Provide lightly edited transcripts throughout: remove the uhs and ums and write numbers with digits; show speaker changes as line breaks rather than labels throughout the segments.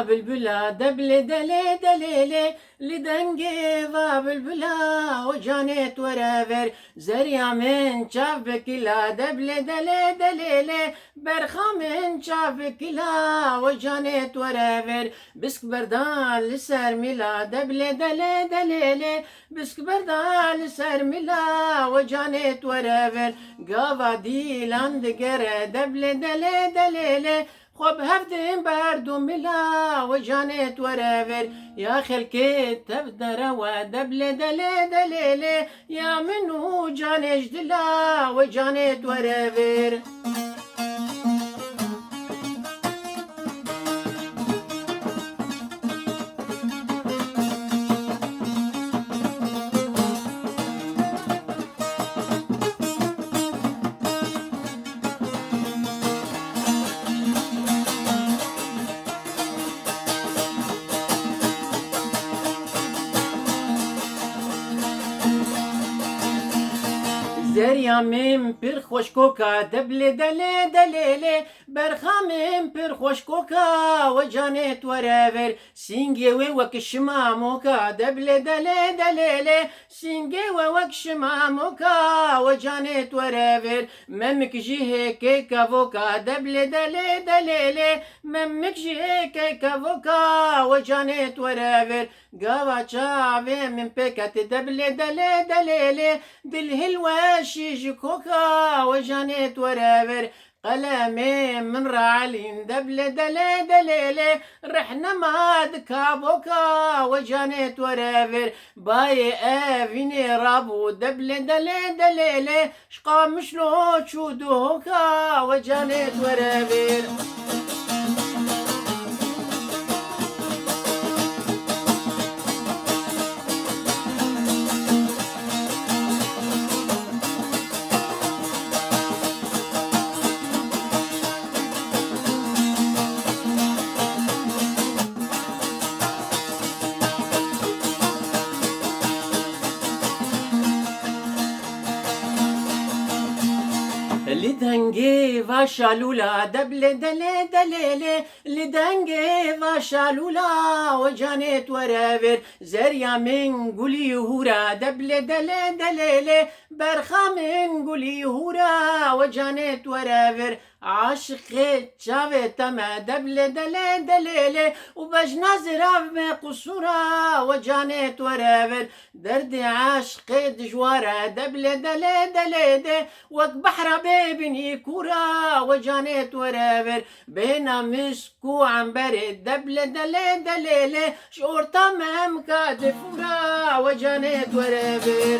بلبلا دبل دلي دليلي لدنجي و بلبلا وجانت ورافر زريا من شافك لا دبل دلي دليلي برخا من شافك لا وجانت ورافر بسك بردان لسر ملا دبل دلي دليلي بسك بردان لسر ملا وجانت ورافر قاوا دي لاندقر دبل دلي دليلي خب هفدين باردو ملا وجانت ورافر يا خلكي تبدر ودبل دلي دليلي يا منو جانش دلا وجانت ورافر زريا من بير خوشكوكا دبل دلي دليلي برخا من بير خوشكوكا وجانت ورافر سينجي وك شماموكا دبل دلي دليلي سينجي وك شماموكا وجانت ورافر ممك جيه كيكا فوكا دبل دلي دليلي ممك جيه كيكا فوكا وجانت ورافر قاوا شافي من بيكات دبل دلي دليلي دلهلوة شيج كوكا وجانت ورافر قلمي من رعلين دبل دلي دليلي رحنا ماد كابوكا وجانت ورافر باي افيني رابو دبل دلي دليلي شقا مشلو تشودوكا وجانت ورافر لدنجي وشالولا دبل دلي دليلي لدنجي وشالولا وجانت ورافر زريا من قولي هورا دبل دلي دليلي برخا من قولي هورا وجانت ورافر عاشق شافي تما دبل دلي دليلي وبجنا زراف بقصورا وجانت ورافر دردي عاشق دجوارا دبل دلي دليلي وك بحر بيبني كورا وجانت ورافر بينا مسكو عنبري دبل دلي دليلي شعور تمام كادفورا وجانت ورافر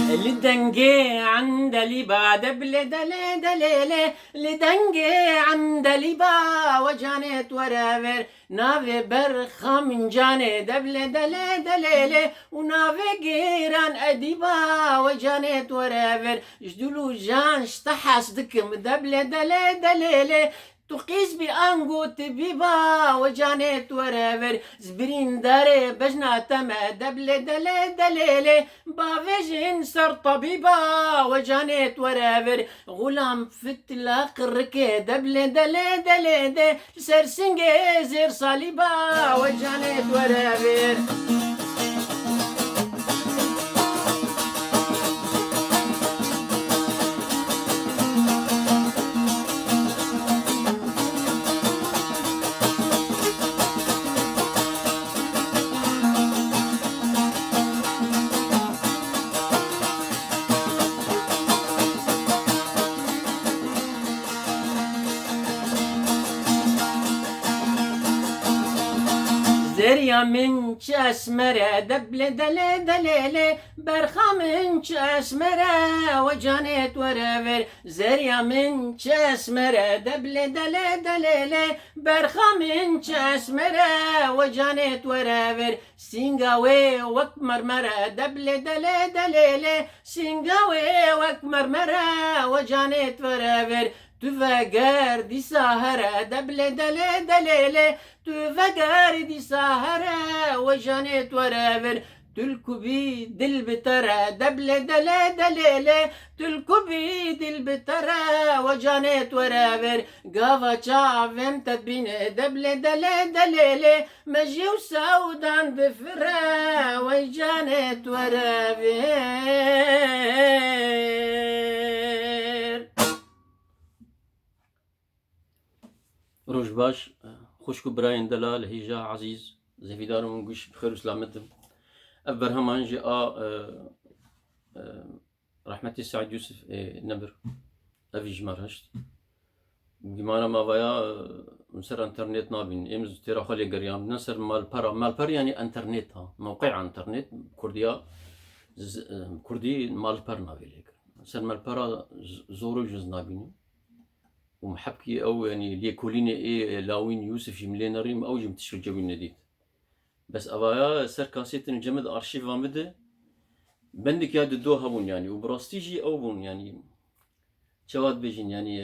لدنجي عند لبا دبل دلي دليلي لدنجي عند لبا وجانت ورافر نافي برخا من جاني دبل دلي دليلي ونافي جيران أديبا وجانت ورافر جدولو جان شتحس دكم دبل دلي دليلي تقيس بأنجو تبيبا وجانت ورافر زبرين داري بجنا تما دبل دلي دليلي بافيجين سر طبيبا وجانت ورافر غلام فتلاق الركي دبل دلي دلي سرسنجي زير صليبا وجانت ورافر زريا من شاسمرة دبل دلي دليلي برخا من چشمره و جانت ورور زریا من چشمره دبل دله دلله برخا من چشمره و جانت ورور سینگاوی وک مرمره دبل دله دلله سینگاوی وک مرمره و جانت ورور تو وگردی ساهره دبل دله دلله تو وگردی ساهره و جانت ورور تلكبي دل بترى دبل دلا دليلة تلكبي دل بترى وجانت ورابر قافا شافم تبين دبل دلا دليلة مجي وسودان بفرا وجانت ورابر روش باش خوشكو براين دلال هيجا عزيز زي في دار من قش بخير وسلامتهم أبرهمان جاء رحمة السعد يوسف نبر أفي جمارهشت جمانا ما ويا مسر انترنت نابين امز ترى خلي قريام نسر مال يعني انترنت ها موقع انترنت كرديا كردي مال بار نابيلك سر مال زورو جز نابين ومحبكي او يعني ليكوليني لاوين يوسف جملينريم او جمتشل جوين نديت بس أبايا سر كاسيتن جمد أرشيف وامده بندك ياد الدو هبون يعني وبراستيجي أو بون يعني شواد بيجين يعني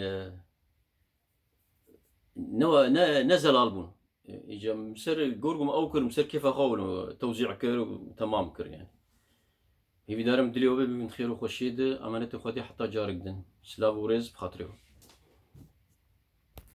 نزل ألبون إجا مسر جورجم أوكر مسر كيف أخاول توزيع كر وتمام كر يعني هي بدارم دليوبي من خير وخشيد أمانة خدي حتى جارك دن سلاف ورز بخاطره